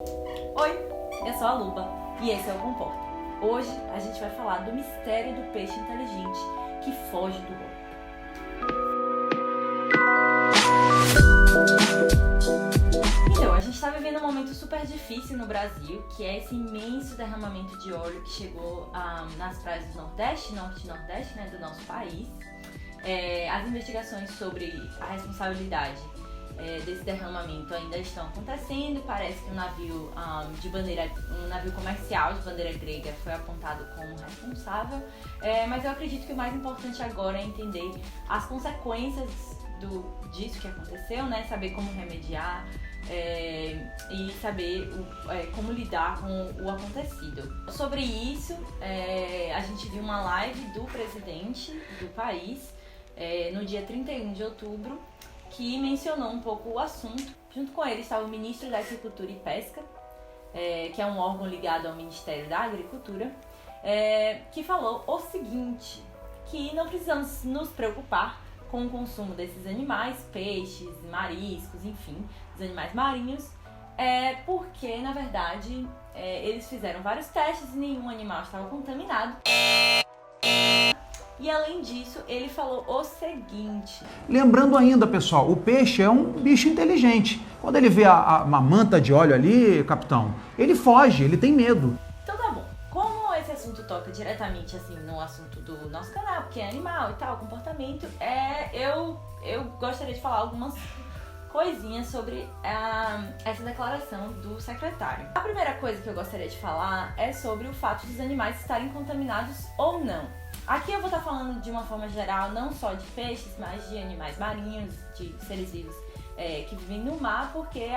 Oi, eu sou a Luba e esse é o Comporta. Hoje a gente vai falar do mistério do peixe inteligente que foge do olho. Então, a gente está vivendo um momento super difícil no Brasil, que é esse imenso derramamento de óleo que chegou nas praias do Nordeste, Norte e Nordeste, do nosso país. As investigações sobre a responsabilidade desse derramamento ainda estão acontecendo. Parece que um navio comercial de bandeira grega foi apontado como responsável, mas eu acredito que o mais importante agora é entender as consequências disso que aconteceu, saber como remediar e saber como lidar com o acontecido. Sobre isso, a gente viu uma live do presidente do país no dia 31 de outubro, que mencionou um pouco o assunto. Junto com ele estava o ministro da Agricultura e Pesca, que é um órgão ligado ao Ministério da Agricultura, que falou o seguinte, que não precisamos nos preocupar com o consumo desses animais, peixes, mariscos, enfim, os animais marinhos, porque, na verdade, eles fizeram vários testes e nenhum animal estava contaminado. E além disso, ele falou o seguinte... Lembrando ainda, pessoal, o peixe é um bicho inteligente. Quando ele vê uma manta de óleo ali, capitão, ele foge, ele tem medo. Então tá bom. Como esse assunto toca diretamente assim no assunto do nosso canal, que é animal e tal, comportamento, eu gostaria de falar algumas coisinhas sobre essa declaração do secretário. A primeira coisa que eu gostaria de falar é sobre o fato dos animais estarem contaminados ou não. Aqui eu vou estar falando de uma forma geral, não só de peixes, mas de animais marinhos, de seres vivos que vivem no mar, porque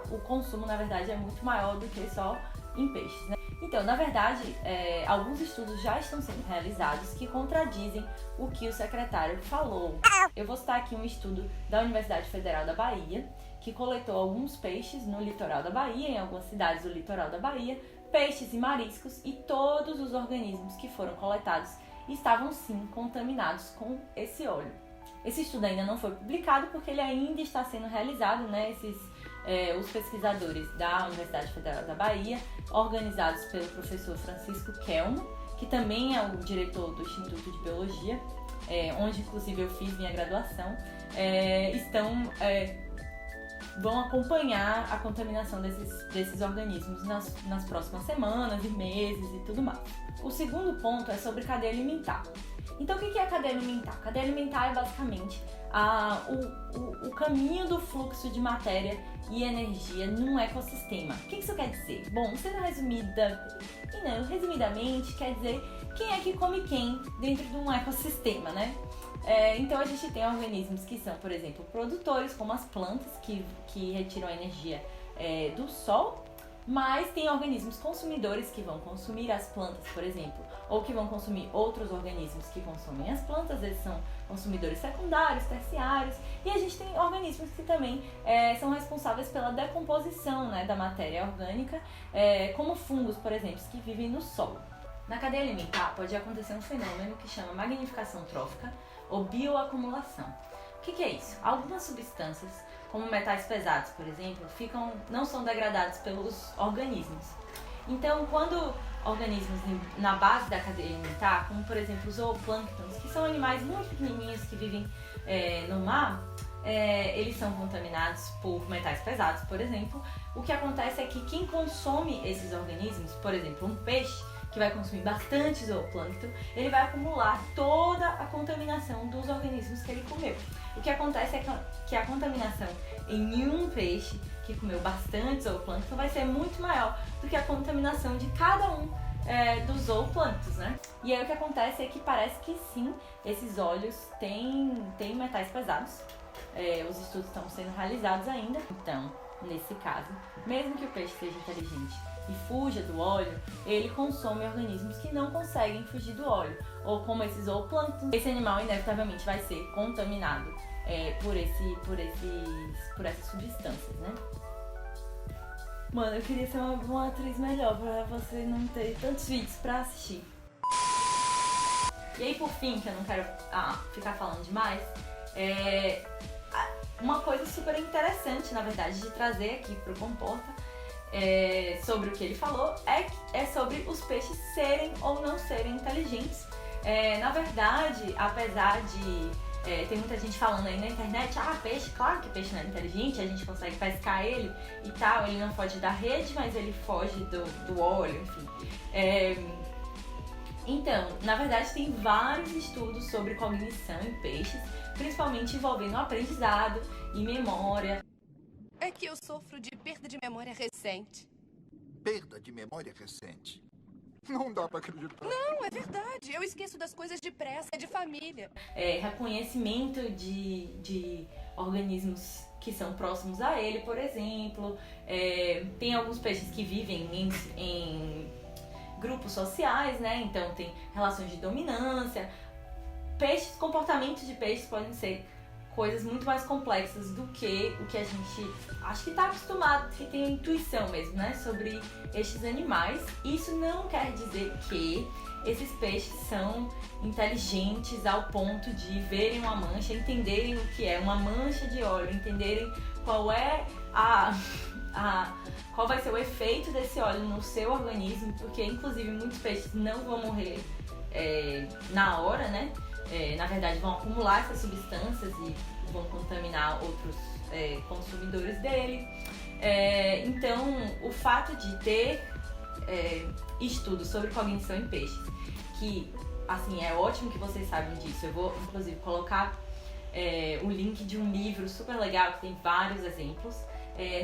o consumo, na verdade, é muito maior do que só em peixes, Então, na verdade, alguns estudos já estão sendo realizados que contradizem o que o secretário falou. Eu vou citar aqui um estudo da Universidade Federal da Bahia, que coletou alguns peixes no litoral da Bahia, em algumas cidades do litoral da Bahia, peixes e mariscos, e todos os organismos que foram coletados estavam sim contaminados com esse óleo. Esse estudo ainda não foi publicado porque ele ainda está sendo realizado, os pesquisadores da Universidade Federal da Bahia, organizados pelo professor Francisco Kelmo, que também é o diretor do Instituto de Biologia, onde inclusive eu fiz minha graduação, vão acompanhar a contaminação desses organismos nas próximas semanas e meses e tudo mais. O segundo ponto é sobre cadeia alimentar. Então, o que é a cadeia alimentar? A cadeia alimentar é basicamente o caminho do fluxo de matéria e energia num ecossistema. O que isso quer dizer? Bom, sendo resumidamente, quer dizer quem é que come quem dentro de um ecossistema, Então a gente tem organismos que são, por exemplo, produtores, como as plantas, que retiram a energia do sol, mas tem organismos consumidores que vão consumir as plantas, por exemplo, ou que vão consumir outros organismos que consomem as plantas. Eles são consumidores secundários, terciários, e a gente tem organismos que também são responsáveis pela decomposição da matéria orgânica, como fungos, por exemplo, que vivem no solo. Na cadeia alimentar pode acontecer um fenômeno que chama magnificação trófica ou bioacumulação. O que é isso? Algumas substâncias, como metais pesados, por exemplo, não são degradados pelos organismos. Então, quando organismos na base da cadeia alimentar, como por exemplo os zooplânctons, que são animais muito pequenininhos que vivem no mar, eles são contaminados por metais pesados, por exemplo. O que acontece é que quem consome esses organismos, por exemplo, um peixe, que vai consumir bastante zooplâncton, ele vai acumular toda a contaminação dos organismos que ele comeu. O que acontece é que a contaminação em um peixe que comeu bastante zooplâncton vai ser muito maior do que a contaminação de cada um dos zooplânctons, E aí o que acontece é que parece que sim, esses óleos têm metais pesados. Os estudos estão sendo realizados ainda. Então, nesse caso, mesmo que o peixe seja inteligente e fuja do óleo, ele consome organismos que não conseguem fugir do óleo, ou como esses zooplânctons. Esse animal inevitavelmente vai ser contaminado por essas substâncias, Mano, eu queria ser uma atriz melhor pra você não ter tantos vídeos pra assistir. E aí, por fim, que eu não quero ficar falando demais, uma coisa super interessante, na verdade, de trazer aqui pro Comporta sobre o que ele falou é sobre os peixes serem ou não serem inteligentes. Na verdade, apesar de tem muita gente falando aí na internet, peixe, claro que peixe não é inteligente, a gente consegue pescar ele e tal, ele não foge da rede, mas ele foge do óleo, enfim. Então, na verdade, tem vários estudos sobre cognição em peixes, principalmente envolvendo o aprendizado e memória. É que eu sofro de perda de memória recente. Perda de memória recente? Não dá pra acreditar. Não, é verdade. Eu esqueço das coisas depressa, de família. Reconhecimento de organismos que são próximos a ele, por exemplo. Tem alguns peixes que vivem em grupos sociais, né? Então tem relações de dominância. Comportamentos de peixes podem ser coisas muito mais complexas do que o que a gente acho que está acostumado, que tem intuição mesmo, né, sobre estes animais. Isso não quer dizer que esses peixes são inteligentes ao ponto de verem uma mancha, entenderem o que é uma mancha de óleo, entenderem qual é qual vai ser o efeito desse óleo no seu organismo, porque inclusive muitos peixes não vão morrer na hora, né? Na verdade vão acumular essas substâncias e vão contaminar outros consumidores dele. Então o fato de ter estudos sobre cognição em peixes, que assim é ótimo que vocês sabem disso. Eu vou inclusive colocar o link de um livro super legal que tem vários exemplos.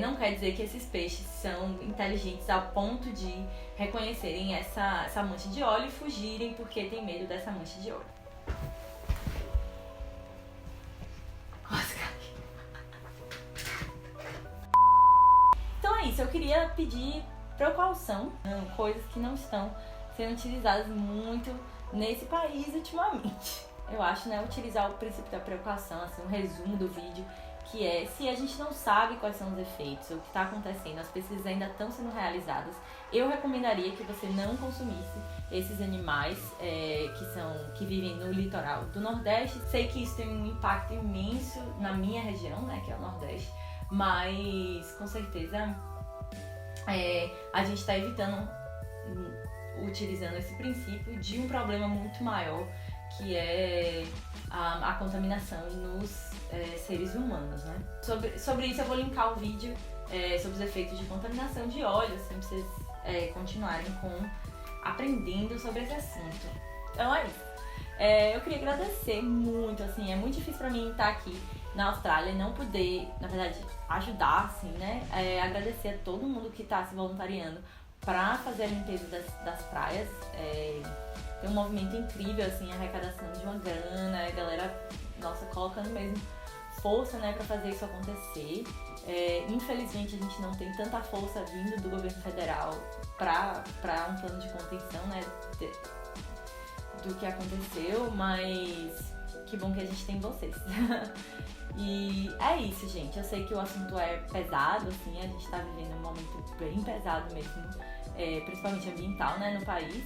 Não quer dizer que esses peixes são inteligentes ao ponto de reconhecerem essa mancha de óleo e fugirem porque tem medo dessa mancha de óleo. Então é isso, eu queria pedir precaução, coisas que não estão sendo utilizadas muito nesse país ultimamente. Eu acho, né, utilizar o princípio da precaução, assim, um resumo do vídeo, que é, se a gente não sabe quais são os efeitos, o que está acontecendo, as pesquisas ainda estão sendo realizadas, eu recomendaria que você não consumisse esses animais que vivem no litoral do Nordeste. Sei que isso tem um impacto imenso na minha região, né, que é o Nordeste, mas com certeza a gente está evitando, utilizando esse princípio de um problema muito maior, que é a contaminação nos seres humanos, né? Sobre isso eu vou linkar o vídeo sobre os efeitos de contaminação de óleo, assim, pra vocês continuarem aprendendo sobre esse assunto. Então é isso. Eu queria agradecer muito, assim, é muito difícil pra mim estar aqui na Austrália e não poder, na verdade, ajudar, assim, né? Agradecer a todo mundo que está se voluntariando para fazer a limpeza das praias. Tem um movimento incrível, assim, a arrecadação de uma grana, a galera, nossa, colocando mesmo força, né, para fazer isso acontecer. Infelizmente a gente não tem tanta força vindo do governo federal para um plano de contenção, né, do que aconteceu, mas que bom que a gente tem vocês. E é isso, gente. Eu sei que o assunto é pesado, assim, a gente tá vivendo um momento bem pesado mesmo, principalmente ambiental, né, no país.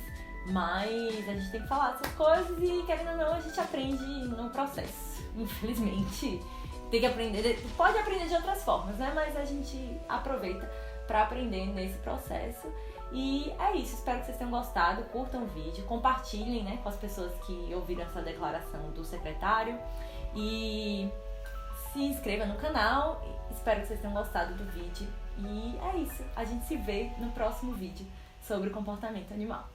Mas a gente tem que falar dessas coisas e, querendo ou não, a gente aprende no processo. Infelizmente, tem que aprender, pode aprender de outras formas, né? Mas a gente aproveita para aprender nesse processo. E é isso, espero que vocês tenham gostado, curtam o vídeo, compartilhem, né, com as pessoas que ouviram essa declaração do secretário. E se inscreva no canal, espero que vocês tenham gostado do vídeo. E é isso, a gente se vê no próximo vídeo sobre comportamento animal.